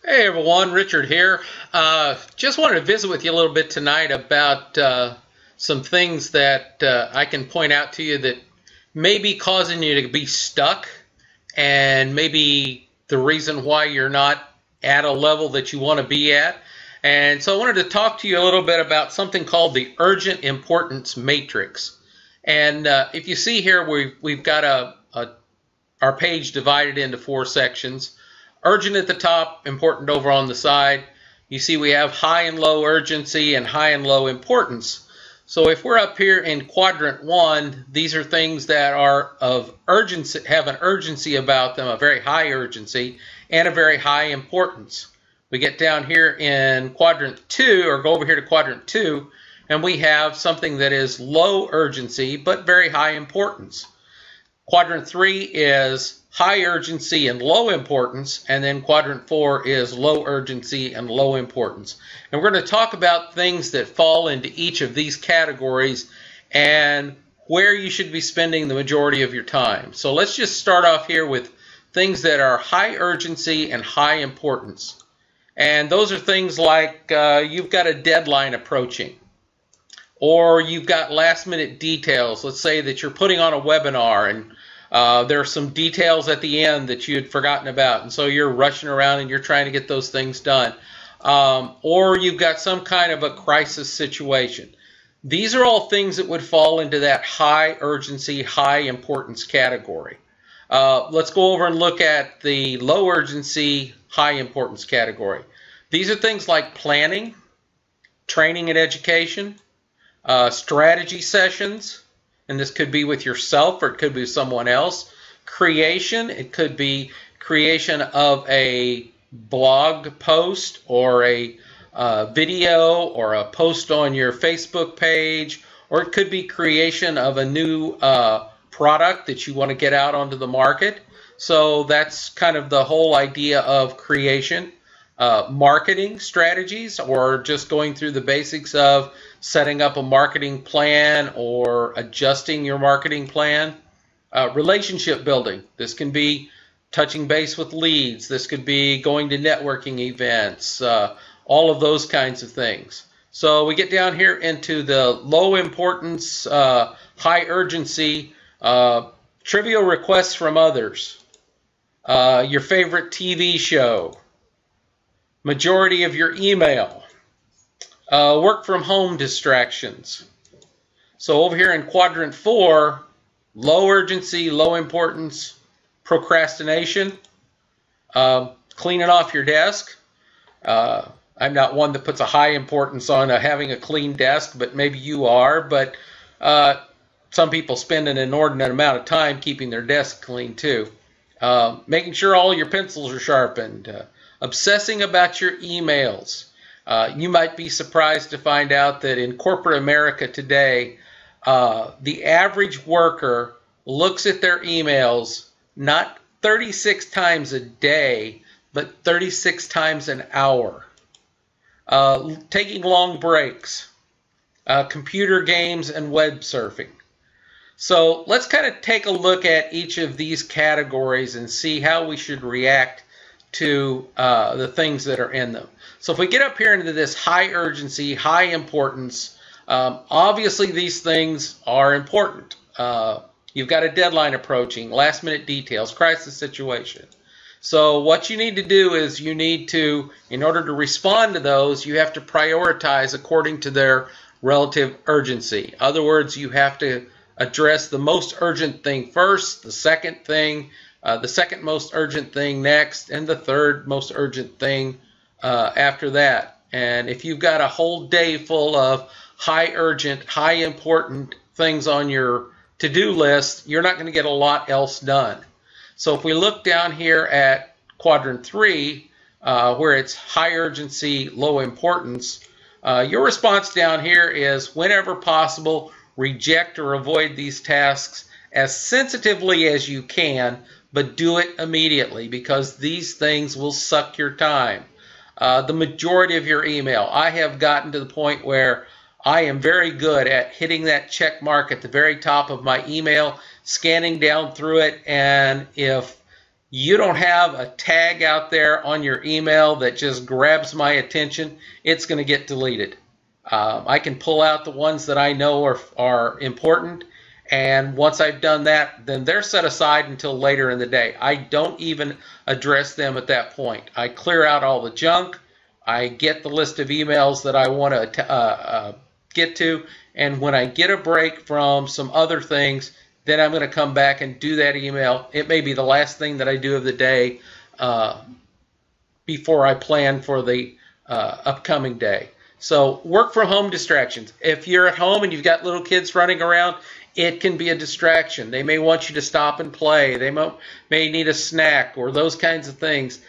Hey everyone, Richard here. Just wanted to visit with you a little bit tonight about some things that I can point out to you that may be causing you to be stuck, and maybe the reason why you're not at a level that you want to be at. And so I wanted to talk to you a little bit about something called the urgent importance matrix. And if you see here, we've got our page divided into four sections. Urgent at the top, important over on the side. You see we have high and low urgency and high and low importance. So if we're up here in quadrant 1, these are things that are of urgency, have an urgency about them, a very high urgency and a very high importance. We get down here in quadrant 2, or go over here to quadrant 2, and we have something that is low urgency but very high importance. Quadrant 3 is high urgency and low importance, and then quadrant 4 is low urgency and low importance. And we're going to talk about things that fall into each of these categories and where you should be spending the majority of your time. So let's just start off here with things that are high urgency and high importance. And those are things like you've got a deadline approaching, or you've got last minute details. Let's say that you're putting on a webinar and there are some details at the end that you had forgotten about, and so you're rushing around and you're trying to get those things done. Or you've got some kind of a crisis situation. These are all things that would fall into that high urgency, high importance category. Let's go over and look at the low urgency, high importance category. These are things like planning, training and education, strategy sessions, and this could be with yourself or it could be with someone else. Creation, it could be creation of a blog post or a video or a post on your Facebook page, or it could be creation of a new product that you want to get out onto the market. So that's kind of the whole idea of creation. Marketing strategies, or just going through the basics of setting up a marketing plan or adjusting your marketing plan. Relationship building. This can be touching base with leads. This could be going to networking events, all of those kinds of things. So we get down here into the low importance, high urgency, trivial requests from others, your favorite TV show, majority of your email, work from home distractions. So over here in quadrant 4, low urgency, low importance, procrastination, cleaning off your desk. I'm not one that puts a high importance on having a clean desk, but maybe you are. But some people spend an inordinate amount of time keeping their desk clean too. Making sure all your pencils are sharpened. Obsessing about your emails. You might be surprised to find out that in corporate America today, the average worker looks at their emails not 36 times a day, but 36 times an hour. Taking long breaks, computer games, and web surfing. So let's kind of take a look at each of these categories and see how we should react to the things that are in them. So if we get up here into this high urgency, high importance, obviously these things are important. You've got a deadline approaching, last minute details, crisis situation. So what you need to do is you need to, in order to respond to those, you have to prioritize according to their relative urgency. In other words, you have to address the most urgent thing first, the second most urgent thing next, and the third most urgent thing after that. And if you've got a whole day full of high urgent, high important things on your to-do list, you're not going to get a lot else done. So if we look down here at quadrant 3, where it's high urgency, low importance, your response down here is, whenever possible, reject or avoid these tasks as sensitively as you can, but do it immediately, because these things will suck your time. The majority of your email. I have gotten to the point where I am very good at hitting that check mark at the very top of my email, scanning down through it, and if you don't have a tag out there on your email that just grabs my attention, it's going to get deleted. I can pull out the ones that I know are important, and once I've done that, then they're set aside until later in the day. I don't even address them at that point. I clear out all the junk. I get the list of emails that I want to get to, and when I get a break from some other things, then I'm going to come back and do that email. It may be the last thing that I do of the day before I plan for the upcoming day. So work from home distractions. If you're at home and you've got little kids running around, it can be a distraction. They may want you to stop and play. They may need a snack or those kinds of things.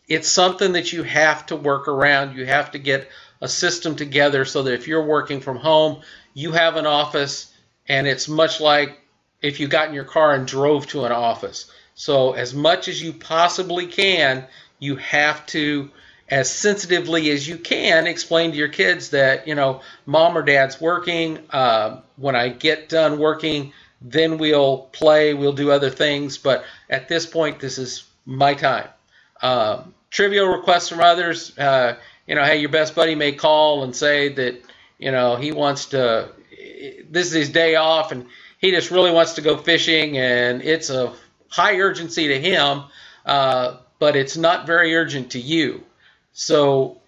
It's something that you have to work around. You have to get a system together so that if you're working from home, you have an office, and it's much like if you got in your car and drove to an office. So as much as you possibly can, you have to, as sensitively as you can, explain to your kids that, mom or dad's working. When I get done working, then we'll play, we'll do other things. But at this point, this is my time. Trivial requests from others. Hey, your best buddy may call and say that, he wants to, this is his day off and he just really wants to go fishing, and it's a high urgency to him, but it's not very urgent to you. So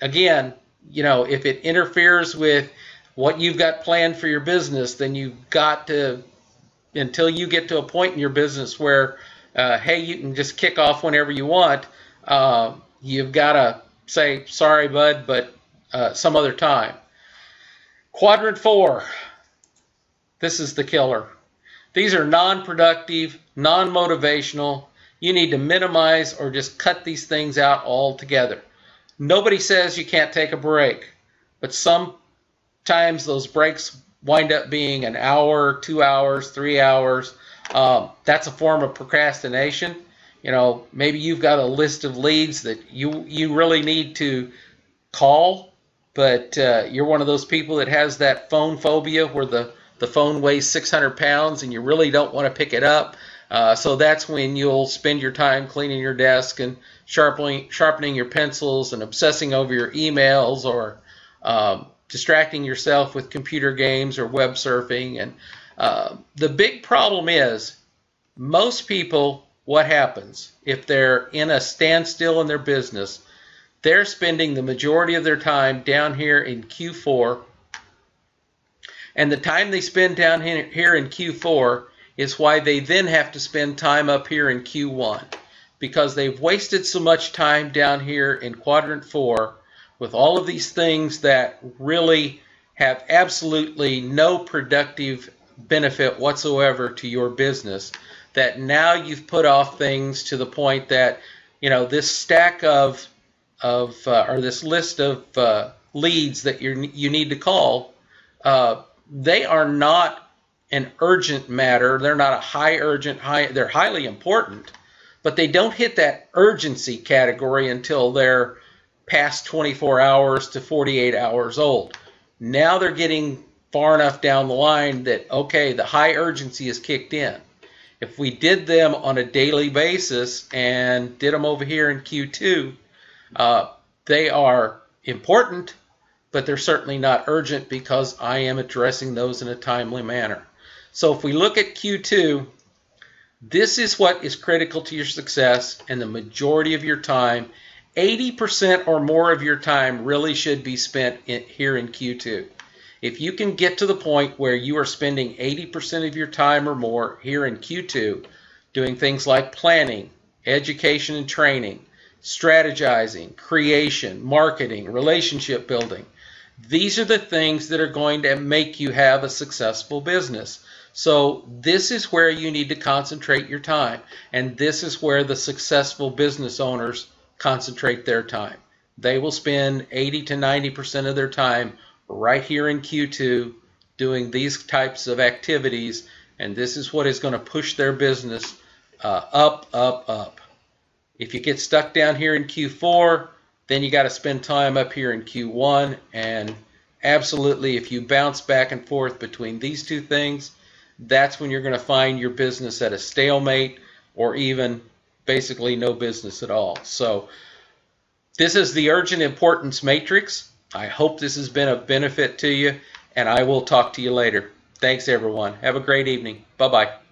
again, if it interferes with what you've got planned for your business, then you've got to, until you get to a point in your business where, hey, you can just kick off whenever you want, you've got to say, sorry, bud, but some other time. Quadrant 4. This is the killer. These are non-productive, non-motivational. You need to minimize or just cut these things out altogether. Nobody says you can't take a break, but sometimes those breaks wind up being an hour, 2 hours, 3 hours. That's a form of procrastination. Maybe you've got a list of leads that you really need to call, but you're one of those people that has that phone phobia where the phone weighs 600 pounds and you really don't want to pick it up. So that's when you'll spend your time cleaning your desk and sharpening your pencils and obsessing over your emails, or distracting yourself with computer games or web surfing. And the big problem is, most people, what happens if they're in a standstill in their business, they're spending the majority of their time down here in Q4. And the time they spend down here in Q4 is why they then have to spend time up here in Q1, because they've wasted so much time down here in quadrant 4 with all of these things that really have absolutely no productive benefit whatsoever to your business, that now you've put off things to the point that, this stack or this list of leads that you need to call, they are not an urgent matter. They're not a they're highly important, but they don't hit that urgency category until they're past 24 hours to 48 hours old. Now they're getting far enough down the line that, okay, the high urgency is kicked in. If we did them on a daily basis and did them over here in Q2, they are important, but they're certainly not urgent because I am addressing those in a timely manner. So if we look at Q2, this is what is critical to your success, and the majority of your time, 80% or more of your time, really should be spent here in Q2. If you can get to the point where you are spending 80% of your time or more here in Q2 doing things like planning, education and training, strategizing, creation, marketing, relationship building, these are the things that are going to make you have a successful business. So this is where you need to concentrate your time, and this is where the successful business owners concentrate their time. They will spend 80 to 90% of their time right here in Q2 doing these types of activities, and this is what is going to push their business up, up, up. If you get stuck down here in Q4, then you got to spend time up here in Q1, and absolutely, if you bounce back and forth between these two things, that's when you're going to find your business at a stalemate, or even basically no business at all. So this is the urgent importance matrix. I hope this has been of benefit to you, and I will talk to you later. Thanks, everyone. Have a great evening. Bye-bye.